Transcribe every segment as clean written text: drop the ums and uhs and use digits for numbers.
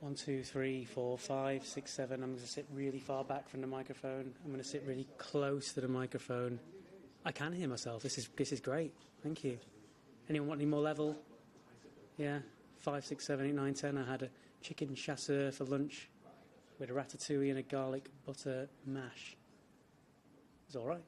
1, 2, 3, 4, 5, 6, 7. I'm going to sit really far back from the microphone. I'm going to sit really close to the microphone. I can hear myself. This is great. Thank you. Anyone want any more level? Yeah. 5, 6, 7, 8, 9, 10. I had a chicken chasseur for lunch with a ratatouille and a garlic butter mash. It was all right.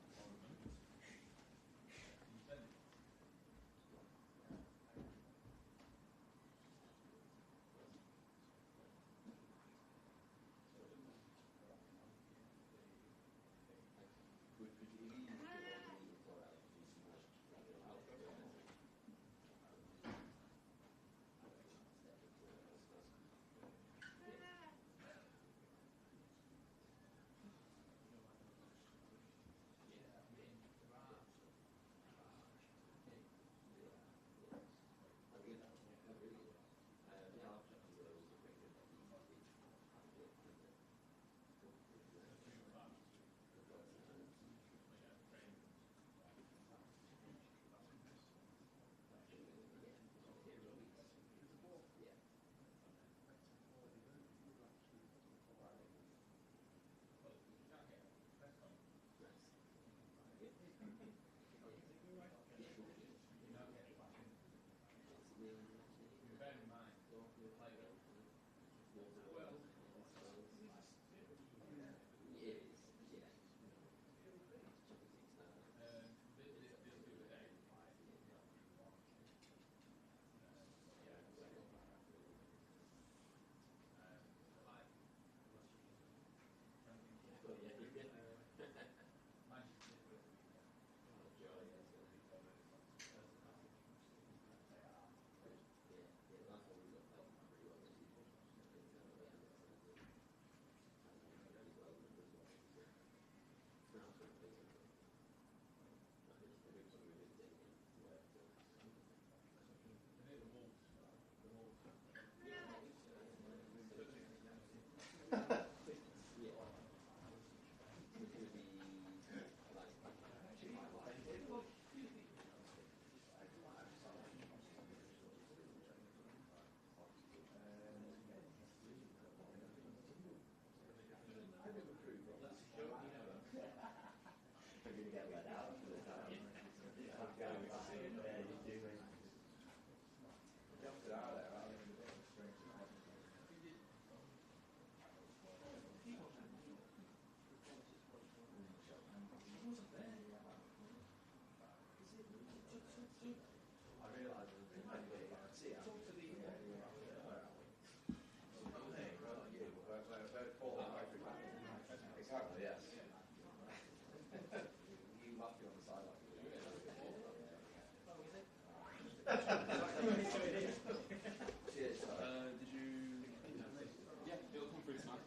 Exactly, yes. You must be on the sideline. Cheers. Did you? Yeah, it'll come through tonight.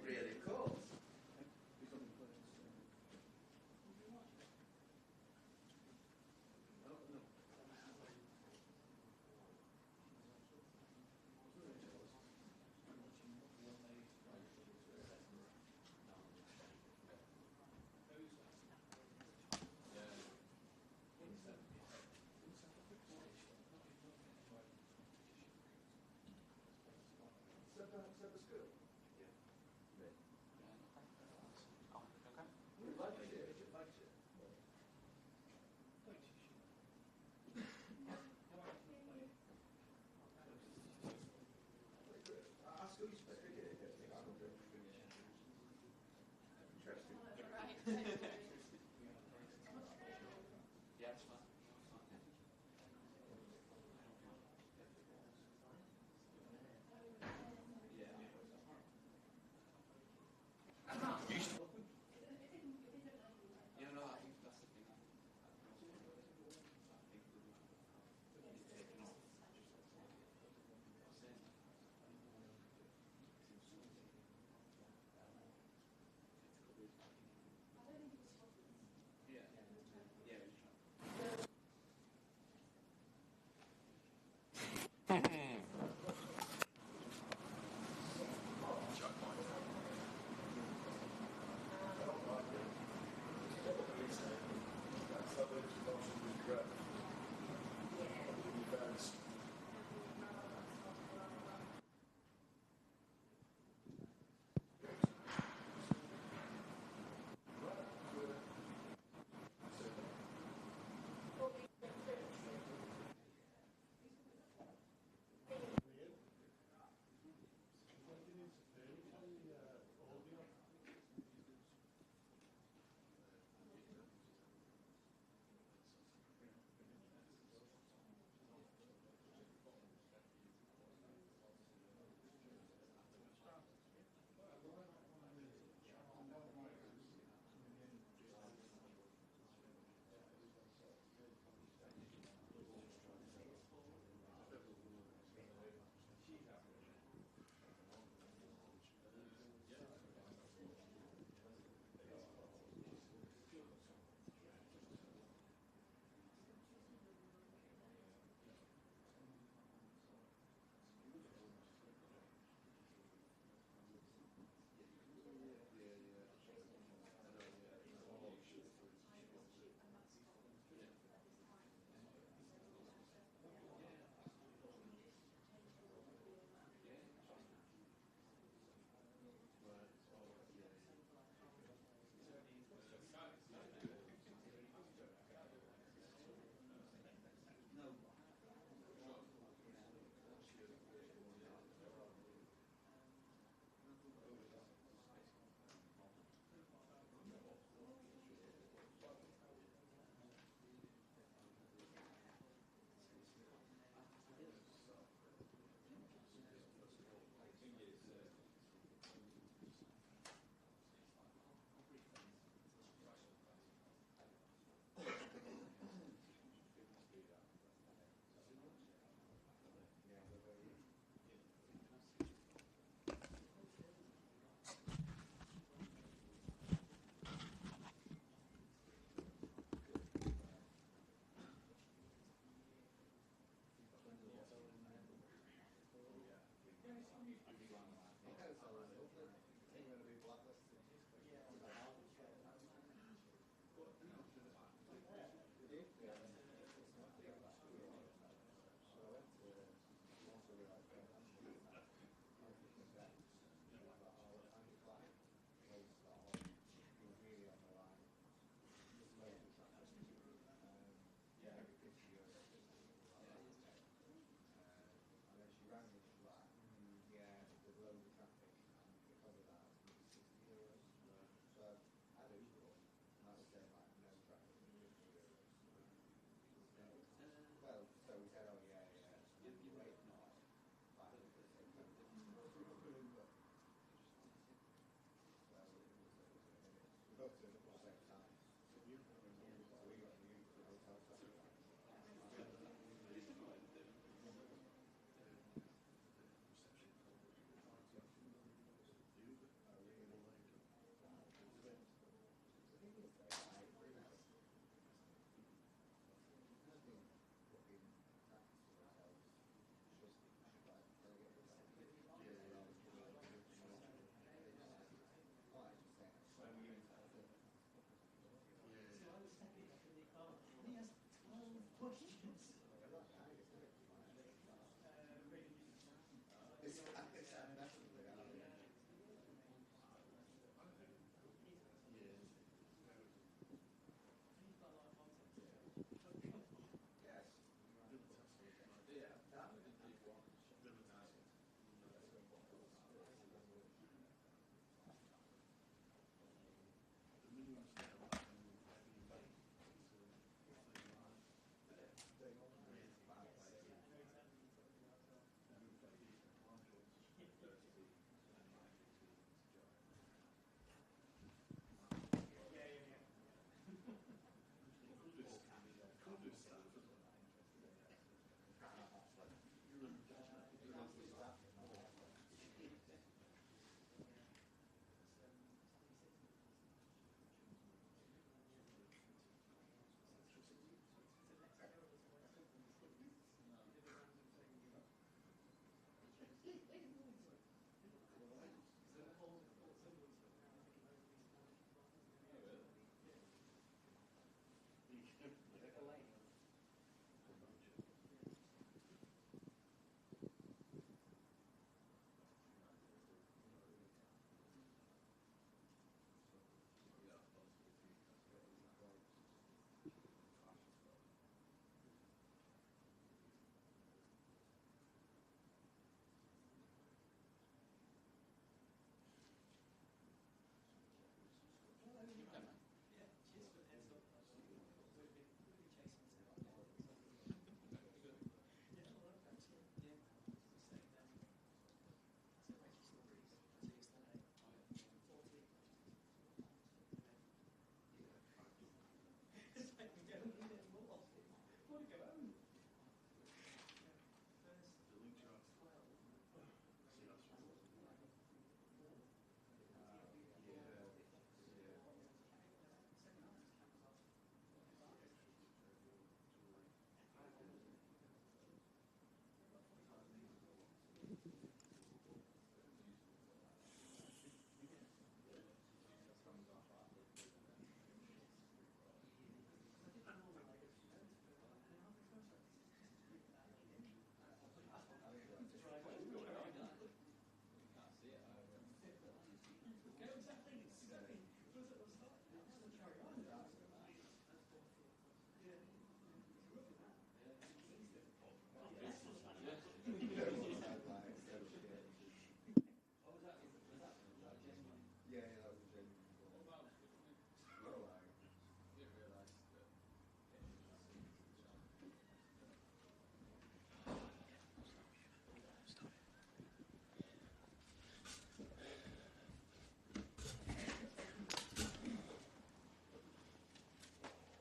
Really cool. Set the school. We'd like to share it. We'd like to. Our school used to play cricket. Interesting. Yeah, it's fine.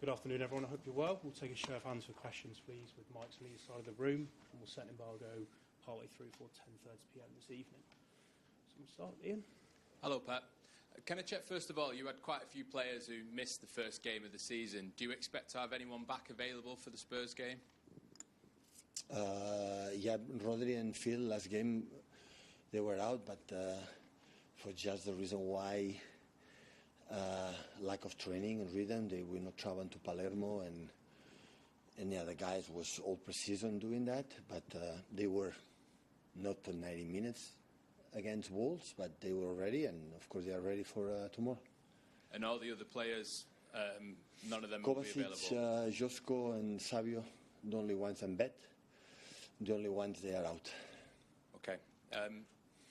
Good afternoon, everyone. I hope you're well. We'll take a show of hands for questions, please, with mics on either side of the room, and we'll set an embargo partway through for 10:30 p.m. this evening. So we'll start, Ian. Hello, Pep. Can I check, first of all, you had quite a few players who missed the first game of the season. Do you expect to have anyone back available for the Spurs game? Yeah, Rodri and Phil last game, they were out, but for just the reason why lack of training and rhythm, they were not traveling to Palermo, and yeah, the guys was all pre-season doing that, but they were not for 90 minutes against Wolves, but they were ready, and of course they are ready for tomorrow. And all the other players, none of them will be available? Kovacic, Josko and Savio, the only ones, and Bet, the only ones they are out. Okay.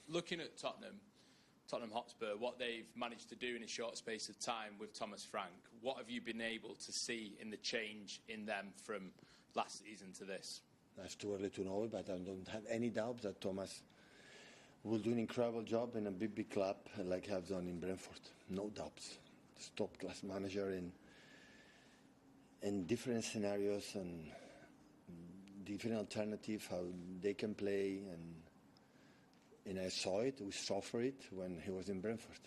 Looking at Tottenham Hotspur, what they've managed to do in a short space of time with Thomas Frank, what have you been able to see in the change in them from last season to this? It's too early to know, but I don't have any doubt that Thomas will do an incredible job in a big club like have done in Brentford. No doubts. top-class manager in different scenarios and different alternatives, how they can play. And I saw it, we suffered it when he was in Brentford.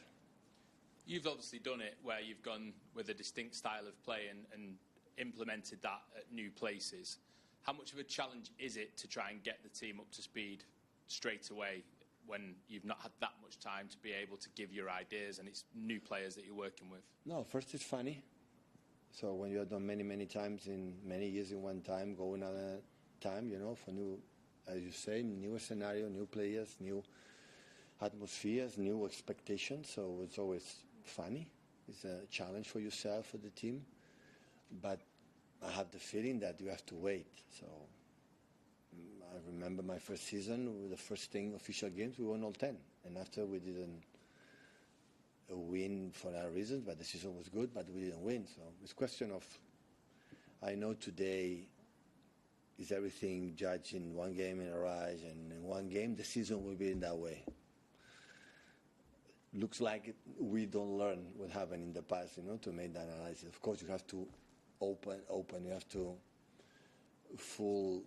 You've obviously done it where you've gone with a distinct style of play and implemented that at new places. How much of a challenge is it to try and get the team up to speed straight away when you've not had that much time to be able to give your ideas and it's new players that you're working with? No, first it's funny. So when you have done many times in many years in one time, go another time, for new, as you say, new scenario, new players, new atmospheres, new expectations. So it's always funny. It's a challenge for yourself, for the team. But I have the feeling that you have to wait. So I remember my first season, with the first 10 official games, we won all 10. And after we didn't win for our reasons, but the season was good, but we didn't win. So it's a question of, I know today is everything judged in one game in a rise, and in one game the season will be in that way. Looks like we don't learn what happened in the past, to make that analysis. Of course, you have to open, you have to full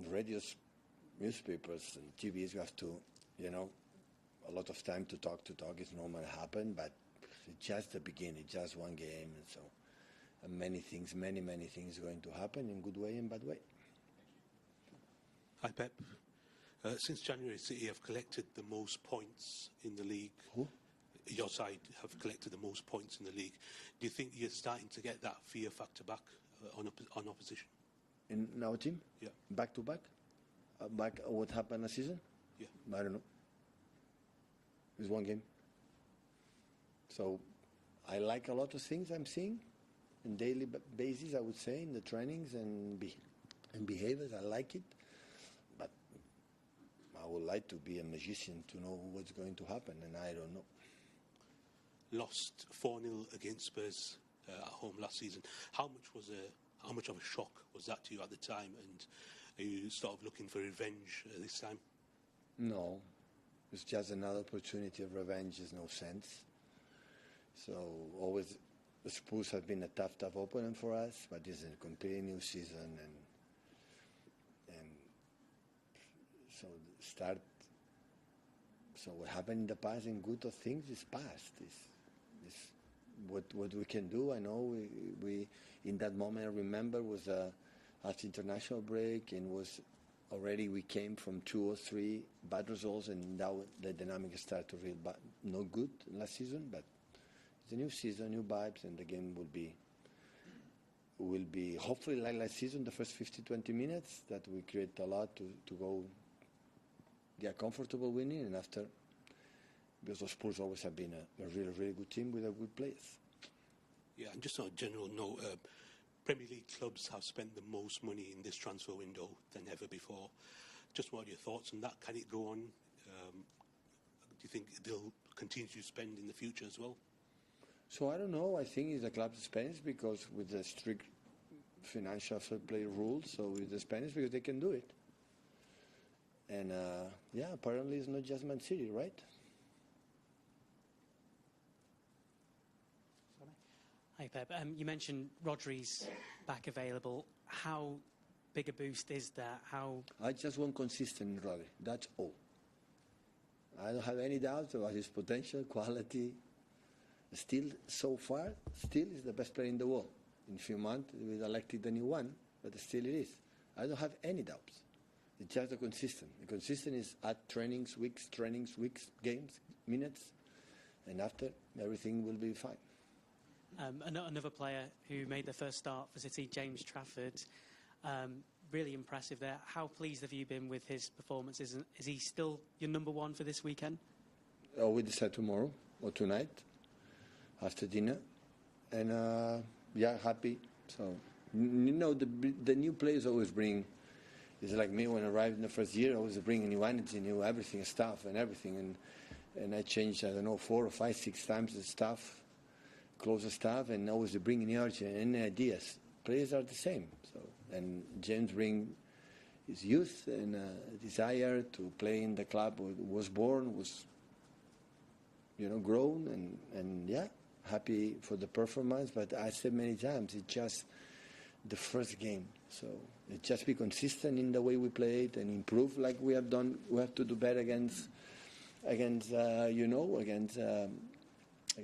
radios, newspapers and TVs, you have to, a lot of time to talk. It's normal happen, but it's just the beginning, just one game, and so many things going to happen in good way and bad way. Hi, Pep. Since January, City have collected the most points in the league. Who? Your side have collected the most points in the league. Do you think you're starting to get that fear factor back on opposition? In our team? Yeah. Back to back? Back what happened last season? Yeah. I don't know. It's one game. So I like a lot of things I'm seeing on daily basis, I would say, in the trainings and behaviors. I like it. But I would like to be a magician to know what's going to happen, and I don't know. Lost 4-0 against Spurs at home last season. How much of a shock was that to you at the time, and are you sort of looking for revenge this time? No, it's just another opportunity of revenge. There's no sense. So always, the Spurs have been a tough opponent for us, but this is a completely new season, and so what happened in the past in good of things is past. It's what we can do. I know we in that moment, I remember, was after international break, and was already we came from 2 or 3 bad results, and now the dynamic started to real bad, not good last season, but it's a new season, new vibes, and the game will be hopefully like last season, the first 50-20 minutes, that we create a lot to go get comfortable winning, and after, because the Spurs always have been a really good team with a good players. Yeah, and just on a general note, Premier League clubs have spent the most money in this transfer window than ever before. Just what are your thoughts on that? Can it go on? Do you think they'll continue to spend in the future as well? So I don't know. I think it's the club's Spanish, because with the strict financial fair play rules, so with the Spanish, because they can do it. And apparently it's not just Man City, right? Hi, Pep. You mentioned Rodri's back available. How big a boost is that? I just want consistent in Rodri. That's all. I don't have any doubts about his potential, quality. Still, so far, still is the best player in the world. In a few months, we elected the new one, but still it is. I don't have any doubts. It's just the consistent. The consistent is at trainings, weeks, games, minutes, and after, everything will be fine. Another player who made their first start for City, James Trafford, really impressive there. How pleased have you been with his performances? Is he still your number one for this weekend? We decide tomorrow or tonight after dinner, and happy. So the new players always bring. It's like me when I arrived in the first year. I always bring new energy, new everything, staff and everything, and I changed 4 or 5, 6 times the staff. Closer staff, and always bring energy and ideas. Players are the same. So, and James bring his youth and desire to play in the club. Was born, was grown, and happy for the performance, but I said many times, it's just the first game. So it just be consistent in the way we play it and improve like we have done. We have to do better against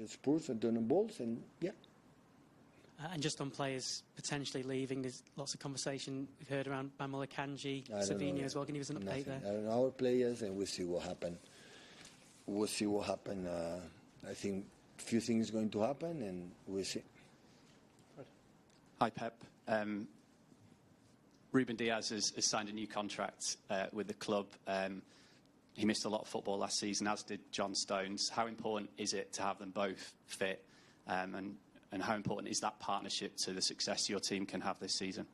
Spurs and Tottenham balls, and yeah. And just on players potentially leaving, there's lots of conversation we've heard around Bamala Kanji, Savinho as well. Can you give us an update there? I don't know our players, and we'll see what happens. I think a few things going to happen, and we'll see. Hi, Pep. Ruben Diaz has signed a new contract with the club. He missed a lot of football last season, as did John Stones. How important is it to have them both fit? And how important is that partnership to the success your team can have this season?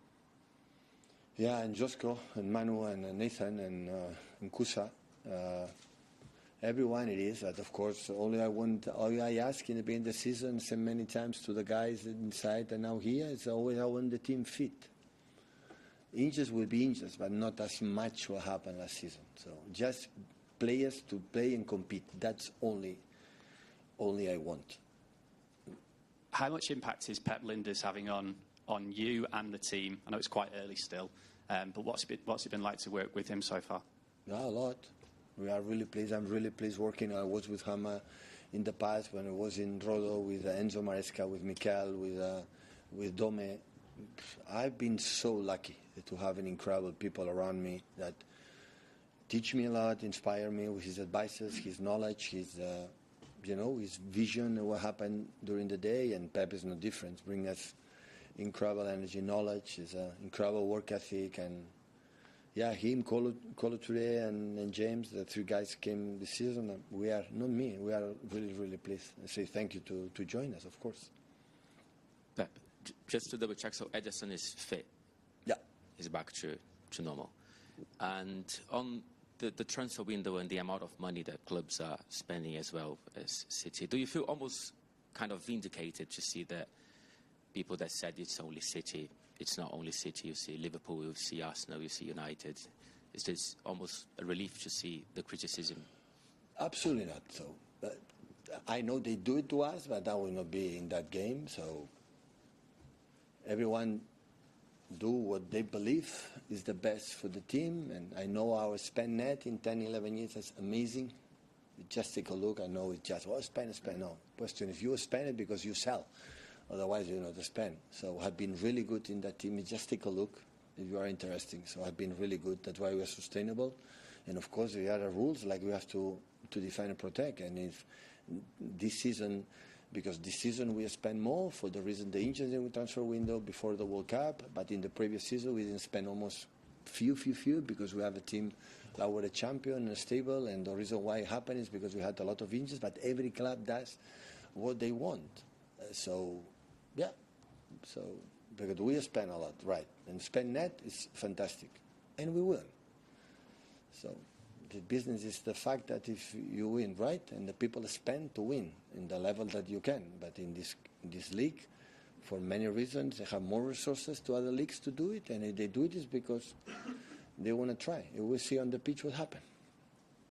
Yeah, and Josko, and Manu, and Nathan, and Kusa. Everyone it is. But of course, all I ask in the beginning of the season, said many times to the guys inside and now here, is always I want the team fit. Injuries will be injuries, but not as much what happened last season. So just players to play and compete. That's only I want. How much impact is Pep Lijnders having on you and the team? I know it's quite early still, but what's it been like to work with him so far? Yeah, a lot. We are really pleased. I'm really pleased working. I was with him in the past when I was in Rodo with Enzo Maresca, with Mikel, with Dome. I've been so lucky to have an incredible people around me that teach me a lot, inspire me with his advices, his knowledge, his vision of what happened during the day. And Pep is no different. Bring us incredible energy, knowledge, his incredible work ethic, and yeah, him, Colo today, and James, the three guys came this season. We are really, really pleased. I say thank you to join us, of course. Pep, just to double check, so Ederson is fit? Yeah. He's back to normal. And on the transfer window and the amount of money that clubs are spending as well as City, do you feel almost kind of vindicated to see that people that said it's only City, it's not only City, you see Liverpool, you see Arsenal, you see United? Is this almost a relief to see the criticism? Absolutely not. So I know they do it to us, but I will not be in that game. So everyone do what they believe is the best for the team. And I know our spend net in 10, 11 years is amazing. You just take a look. I know it's just, spend. No. Question, if you spend it because you sell. Otherwise, you know, to spend. So I've been really good in that team. Just take a look if you are interested. So I've been really good. That's why we are sustainable. And of course, there are rules like we have to defend and protect. And if this season, because this season we spent more for the reason the injuries in the transfer window before the World Cup. But in the previous season, we didn't spend almost few because we have a team that were a champion and stable. And the reason why it happened is because we had a lot of injuries. But every club does what they want. Yeah, so because we spend a lot, right? And spend net is fantastic, and we win. So the business is the fact that if you win, right, and the people spend to win in the level that you can. But in this league, for many reasons, they have more resources to other leagues to do it, and if they do it, it's because they want to try. And we'll see on the pitch what happens.